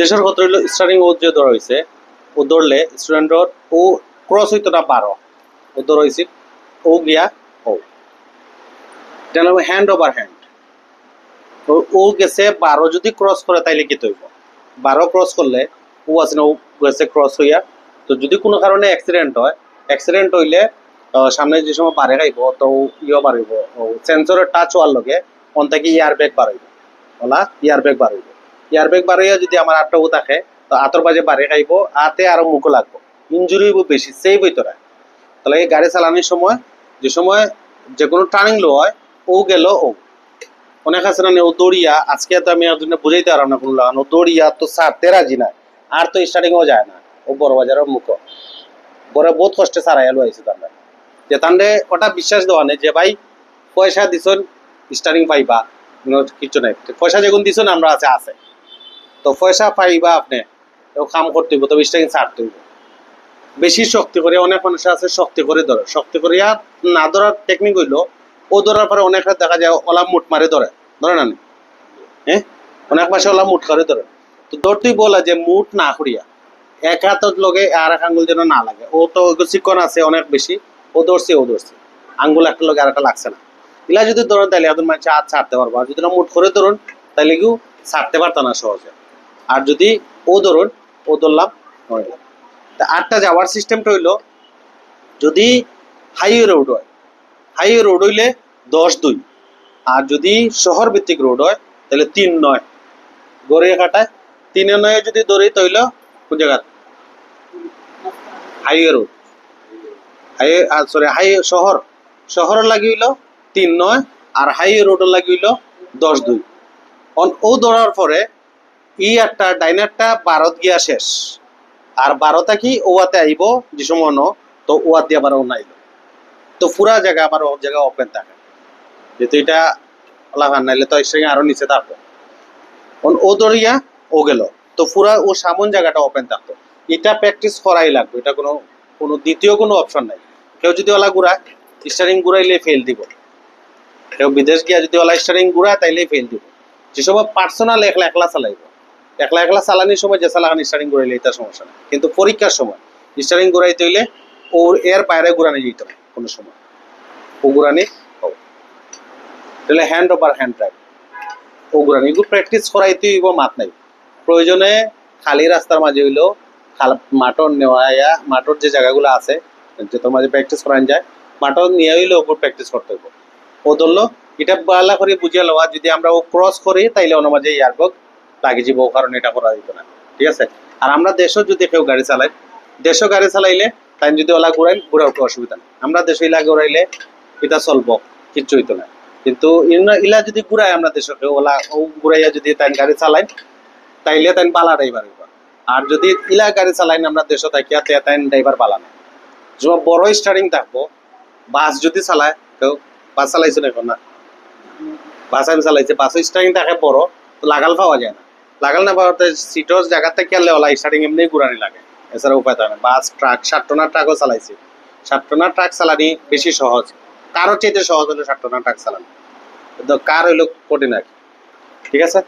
দেশের কথা হইলো স্টার্টিং ও যে ধরা হয়েছে ও ধরলে স্টুডেন্টর ও ক্রস হইতো না 12 ও ধরা হয়েছে ও গিয়া ও এটা হলো হ্যান্ড ওভার হ্যান্ড ও গেছে 12 যদি ক্রস করে তাইলে কি তৈব 12 ক্রস করলে ও আছে না ও গেছে ক্রস হইয়া তো যদি কোনো কারণে অ্যাক্সিডেন্ট হইলে সামনে যে সময় বাড়ে খাইব তো ইয়ে বাড়িব সেন্সরের টাচ হওয়ার লগে অন থেকে ইয়ার ব্যাগ বাড়াইব ওলা ইয়ার ব্যাগ বাড়াইব ইয়ার ব্যাগ বাড়াইয়া যদি আমার আটটা ও থাকে তো আতর বাজে বাড়ে খাইব আতে আরো মুখো লাগবো ইঞ্জুরি বেশি সেভ হইতো না তাহলে এই গাড়ি চালানোর সময় যে সময় যে কোনো টার্নিং লো হয় ও গেল ও অনেক আছে না ও দৌড়িয়া আজকে তো আমি আর বুঝাইতে পারলাম না কোনো লাগানো দৌড়িয়া তো ছাড়তে রাজি না আর তো স্টার্টিংও যায় না ও বড় বাজারের মুখো বড় বহুত কষ্টে সারাই আলো আইছে তার যে তান্ডে ওটা বিশ্বাস দেওয়া নেই যে ভাই পয়সা দিছন স্টার্টিং পাইবা কিছু নাই পয়সা যেগুন দিছন আমরা আছে আছে তো পয়সা পাইবা আপনি কাম করতে হইব তবে স্টার্টিং ছাড়তে হইব বেশি শক্তি করে অনেক মানুষ আছে শক্তি করে ধরে শক্তি করে না ধরার টেকনিক হইলো ও ধরার পরে অনেক দেখা যায় ওলা মুঠ মারে ধরে না হ্যাঁ অনেক মাসে ওলা মুঠ করে ধরে তো ধরতেই বলা যে মুঠ না করিয়া এক হাতের লগে আর এক আঙ্গুল যেন না লাগে ও তো চিকন আছে অনেক বেশি ও ধরছে আঙ্গুল একটা লগে আর একটা লাগছে না ইলা যদি ধরেন তাহলে এখন মানুষ হাত ছাড়তে পারবো আর যদি না মুঠ করে ধরুন তাহলে কেউ ছাড়তে পারতো না সহজে আর যদি ও ধরুন ও ধরলাম ধরলাম তা আটটা যাওয়ার সিস্টেমটা হইলো যদি হাইওয়ে রোড হইলে 10-2 আর যদি শহর ভিত্তিক রোড হয় তাহলে 3-9 গড়ে কাটায় 3-9 যদি দৌড়ি তাহলে কোন জায়গা হাইওয়ে রোড শহর লাগিল 3-9 আর হাইওয়ে রোড লাগিল 10-2 ও দৌড়ার পরে ই একটা ডাইনারটা 12 গিয়া শেষ আর 12টা কি ওয়াতে আইব যে সময় তো ওয়াত দিয়ে আবার ও নাইল তো পুরা জায়গা আবার ও জায়গা ওপেন থাকে যেহেতু এটা লাগান নাইলে তো এসে আরো নিচে থাকবো ও দৌড়িয়া ও গেল তো পুরা ও সামন জায়গাটা ওপেন থাকতো এটা প্র্যাকটিস করাই লাগবে এটা কোনো দ্বিতীয় কোনো অপশন নাই কেউ যদি ওলা ঘুরায় স্টারিং ঘুরাইলে ফেল দিব কেউ বিদেশ গিয়া যদি ওলা স্টারিং ঘুরায় তাইলে ফেল দিব যে সময় পার্সোনাল একলা চালাইব একলা চালানির সময় যে চালান স্টারিং ঘুরাইলে এটা সমস্যা নেই কিন্তু পরীক্ষার সময় স্টারিং ঘুরাইতে হইলে ওর এর বাইরে ঘুরানি যেত না কোনো সময় ও ঘুরানি তাহলে হ্যান্ড ওভার হ্যান্ড ড্রাইভ ও ঘুরানি এগুলো প্র্যাকটিস করাইতে হইব মাত নাই প্রয়োজনে খালি রাস্তার মাঝে হইলো মাটর নেওয়া মাটর যে জায়গাগুলো আছে যে তোর মাঝে প্র্যাকটিস করান যায় মাটর নিয়ে হইলে ওপর প্র্যাকটিস করতে হইব ও ধরলো এটা বালা করে বুঝিয়ে লওয়া যদি আমরা ও ক্রস করি তাইলে ওনার মাঝে ইয়ারবগ লাগে যাব কারণ এটা করা যেত না ঠিক আছে আর আমরা দেশও যদি কেউ গাড়ি চালাই দেশও গাড়ি চালাইলে তাই যদি ওলা ঘুরাইতে অসুবিধা নেই আমরা দেশে ইলা ঘুরাইলে এটা চলবো কিচ্ছু হইতো না কিন্তু ইলা যদি ঘুরাই আমরা দেশকে ওলা ও ঘুরাইয়া যদি তাই গাড়ি চালাই তাইলে তাই পালা ড্রাইভার হইব আর যদি ইলা গাড়ি চালাই আমরা দেশে থাকিয়া তাই ড্রাইভার পালা না যখন বড় স্টারিং থাকবো বাস যদি চালায় কেউ বাস চালাইছো না এখন না বাস আমি চালাইছে বাসও স্টারিং থাকে বড় তো লাগাল পাওয়া যায় না লাগাল না পাওয়াতে সিটর জায়গা থেকে আনলে ওলা স্টারিং এমনি ঘুরানি লাগে এছাড়া উপায় থাকে না বাস ট্রাক 7 টনার ট্রাকও চালাইছি 7 টনার ট্রাক চালানি বেশি সহজ কারো চাইতে সহজ হলো 7 টনার ট্রাক চালানো কিন্তু কার হইলো কঠিন আর ঠিক আছে